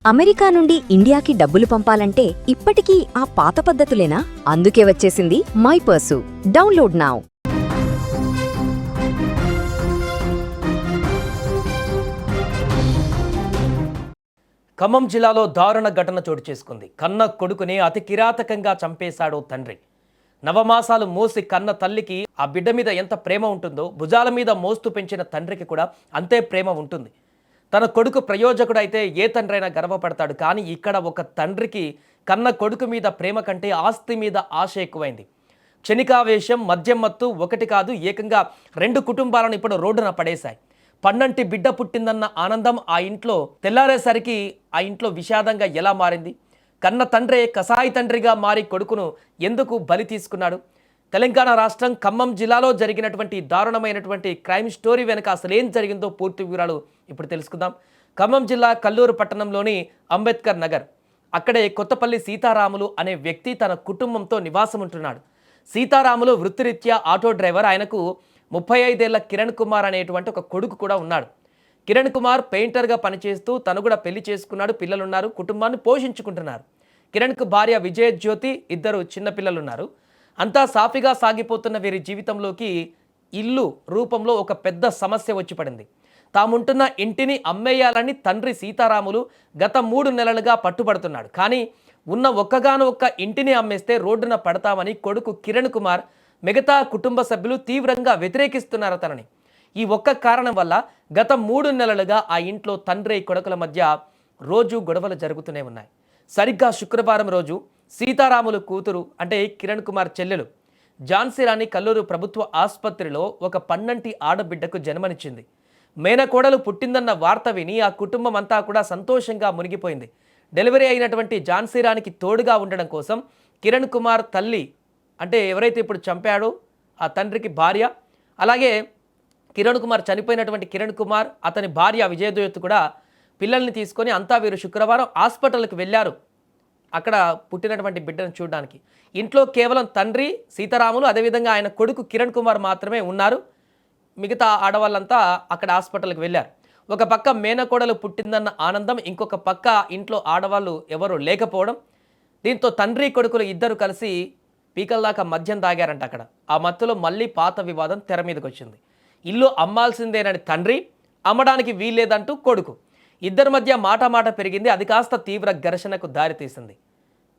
America నుండి ఇండియాకి డబ్బులు పంపాలంటే ఇప్పటికీ ఆ పాత పద్ధతులేనా? అందుకే వచ్చేసింది మైపర్సు. Download now. ఖమ్మం జిల్లాలో దారుణ ఘటన చోటు చేసుకుంది. కన్న కొడుకుని అతి కిరాతకంగా చంపేశాడు తండ్రి. నవమాసాలు మోసి కన్న తల్లికి ఆ బిడ్డ మీద ఎంత ప్రేమ ఉంటుందో భుజాల మీద మోస్తూ పెంచిన తండ్రికి కూడా అంతే ప్రేమ ఉంటుంది. తన కొడుకు ప్రయోజకుడైతే ఏ తండ్రైనా గర్వపడతాడు. కానీ ఇక్కడ ఒక తండ్రికి కన్న కొడుకు మీద ప్రేమ కంటే ఆస్తి మీద ఆశ ఎక్కువైంది. క్షణికావేశం, మద్యం మత్తు ఒకటి కాదు, ఏకంగా 2 కుటుంబాలను ఇప్పుడు రోడ్డున పడేశాయి. పన్నంటి బిడ్డ పుట్టిందన్న ఆనందం ఆ ఇంట్లో తెల్లారేసరికి ఆ ఇంట్లో విషాదంగా ఎలా మారింది? కన్న తండ్రే కసాయి తండ్రిగా మారి కొడుకును ఎందుకు బలి తీసుకున్నాడు? తెలంగాణ రాష్ట్రం ఖమ్మం జిల్లాలో జరిగినటువంటి దారుణమైనటువంటి క్రైమ్ స్టోరీ వెనుక అసలు ఏం జరిగిందో పూర్తి వివరాలు ఇప్పుడు తెలుసుకుందాం. ఖమ్మం జిల్లా కల్లూరు పట్టణంలోని అంబేద్కర్ నగర్, అక్కడే కొత్తపల్లి సీతారాములు అనే వ్యక్తి తన కుటుంబంతో నివాసం ఉంటున్నాడు. సీతారాములు వృత్తిరీత్యా ఆటో డ్రైవర్. ఆయనకు 35 ఏళ్ల కిరణ్ కుమార్ అనేటువంటి ఒక కొడుకు కూడా ఉన్నాడు. కిరణ్ కుమార్ పెయింటర్గా పనిచేస్తూ తను కూడా పెళ్లి చేసుకున్నాడు, పిల్లలున్నారు, కుటుంబాన్ని పోషించుకుంటున్నారు. కిరణ్కు భార్య విజయజ్యోతి, 2 చిన్నపిల్లలున్నారు. అంతా సాఫీగా సాగిపోతున్న వీరి జీవితంలోకి ఇల్లు రూపంలో ఒక పెద్ద సమస్య వచ్చి పడింది. తాముంటున్న ఇంటిని అమ్మేయాలని తండ్రి సీతారాములు గత 3 నెలలుగా పట్టుబడుతున్నాడు. కానీ ఉన్న ఒక్క ఇంటిని అమ్మేస్తే రోడ్డున పడతామని కొడుకు కిరణ్ కుమార్, మిగతా కుటుంబ సభ్యులు తీవ్రంగా వ్యతిరేకిస్తున్నారు తనని. ఈ ఒక్క కారణం వల్ల గత 3 నెలలుగా ఆ ఇంట్లో తండ్రి కొడుకుల మధ్య రోజు గొడవలు జరుగుతూనే ఉన్నాయి. సరిగ్గా శుక్రవారం రోజు సీతారాములు కూతురు అంటే కిరణ్ కుమార్ చెల్లెలు ఝాన్సీ రాణి కల్లూరు ప్రభుత్వ ఆసుపత్రిలో ఒక పన్నంటి ఆడబిడ్డకు జన్మనిచ్చింది. మేనకోడలు పుట్టిందన్న వార్త విని ఆ కుటుంబం అంతా కూడా సంతోషంగా మునిగిపోయింది. డెలివరీ అయినటువంటి ఝాన్సీ రాణికి తోడుగా ఉండడం కోసం కిరణ్ కుమార్ తల్లి అంటే ఎవరైతే ఇప్పుడు చంపాడో ఆ తండ్రికి భార్య, అలాగే కిరణ్ కుమార్ చనిపోయినటువంటి కిరణ్ కుమార్ అతని భార్య విజయజ్యోతి కూడా పిల్లల్ని తీసుకొని అంతా వీరు శుక్రవారం హాస్పిటల్కి వెళ్ళారు. అక్కడ పుట్టినటువంటి బిడ్డను చూడడానికి. ఇంట్లో కేవలం తండ్రి సీతారాములు, అదేవిధంగా ఆయన కొడుకు కిరణ్ కుమార్ మాత్రమే ఉన్నారు. మిగతా ఆడవాళ్ళంతా అక్కడ హాస్పిటల్కి వెళ్ళారు. ఒక పక్క మేనకోడలు పుట్టిందన్న ఆనందం, ఇంకొక పక్క ఇంట్లో ఆడవాళ్ళు ఎవరు లేకపోవడం. దీంతో తండ్రి కొడుకులు 2 కలిసి పీకల దాకా మద్యం తాగారంట అక్కడ. ఆ మత్తులో మళ్ళీ పాత వివాదం తెర మీదకి వచ్చింది. ఇల్లు అమ్మాల్సిందేనని తండ్రి, అమ్మడానికి వీల్లేదంటూ కొడుకు. 2 మధ్య మాట పెరిగింది. అది కాస్త తీవ్ర ఘర్షణకు దారితీసింది.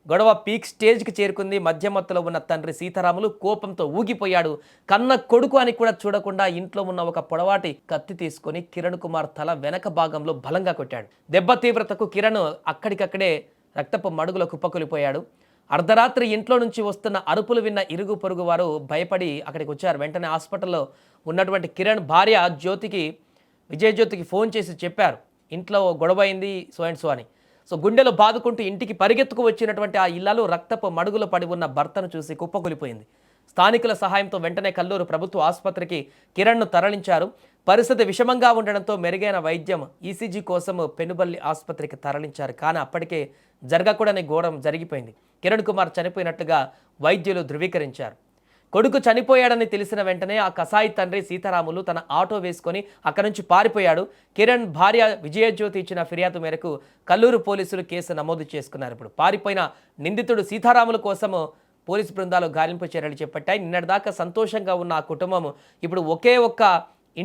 గొడవ పీక్ స్టేజ్కి చేరుకుంది. మధ్యమత్తులో ఉన్న తండ్రి సీతారాములు కోపంతో ఊగిపోయాడు. కన్న కొడుకు అని కూడా చూడకుండా ఇంట్లో ఉన్న ఒక పొడవాటి కత్తి తీసుకొని కిరణ్ కుమార్ తల వెనక భాగంలో బలంగా కొట్టాడు. దెబ్బ తీవ్రతకు కిరణ్ అక్కడికక్కడే రక్తపు మడుగులో కుప్పకూలిపోయాడు. అర్ధరాత్రి ఇంట్లో నుంచి వస్తున్న అరుపులు విన్న ఇరుగు పొరుగు వారు భయపడి అక్కడికి వచ్చారు. వెంటనే హాస్పిటల్లో ఉన్నటువంటి కిరణ్ భార్య విజయజ్యోతికి ఫోన్ చేసి చెప్పారు, ఇంట్లో గొడవ అయింది సో అండ్ సో అని. సో గుండెలో బాదుకుంటూ ఇంటికి పరిగెత్తుకు వచ్చినటువంటి ఆ ఇళ్లలో రక్తపు మడుగులు పడి ఉన్న భర్తను చూసి కుప్పకూలిపోయింది. స్థానికుల సహాయంతో వెంటనే కల్లూరు ప్రభుత్వ ఆసుపత్రికి కిరణ్ను తరలించారు. పరిస్థితి విషమంగా ఉండడంతో మెరుగైన వైద్యం ఈసీజీ కోసం పెనుబల్లి ఆసుపత్రికి తరలించారు. కానీ అప్పటికే జరగకూడని ఘోరం జరిగిపోయింది. కిరణ్ కుమార్ చనిపోయినట్లుగా వైద్యులు ధృవీకరించారు. కొడుకు చనిపోయాడని తెలిసిన వెంటనే ఆ కసాయి తండ్రి సీతారాములు తన ఆటో వేసుకొని అక్కడి నుంచి పారిపోయాడు. కిరణ్ భార్య విజయజ్యోతి ఇచ్చిన ఫిర్యాదు మేరకు కల్లూరు పోలీసులు కేసు నమోదు చేసుకున్నారు. ఇప్పుడు పారిపోయిన నిందితుడు సీతారాముల కోసం పోలీసు బృందాలు గాలింపు చర్యలు చేపట్టాయి. నిన్నటిదాకా సంతోషంగా ఉన్న ఆ కుటుంబం ఇప్పుడు ఒకే ఒక్క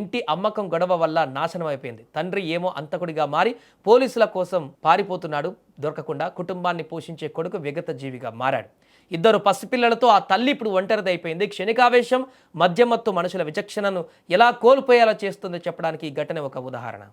ఇంటి అమ్మకం గొడవ వల్ల నాశనం అయిపోయింది. తండ్రి ఏమో అంతకుడిగా మారి పోలీసుల కోసం పారిపోతున్నాడు. దొరకకుండా కుటుంబాన్ని పోషించే కొడుకు విగత జీవిగా మారాడు. 2 పసిపిల్లలతో ఆ తల్లి ఇప్పుడు ఒంటరిదైపోయింది. క్షణికావేశం, మద్యమత్తు మనుషుల విచక్షణను ఎలా కోల్పోయేలా చేస్తుందో చెప్పడానికి ఈ ఘటన ఒక ఉదాహరణ.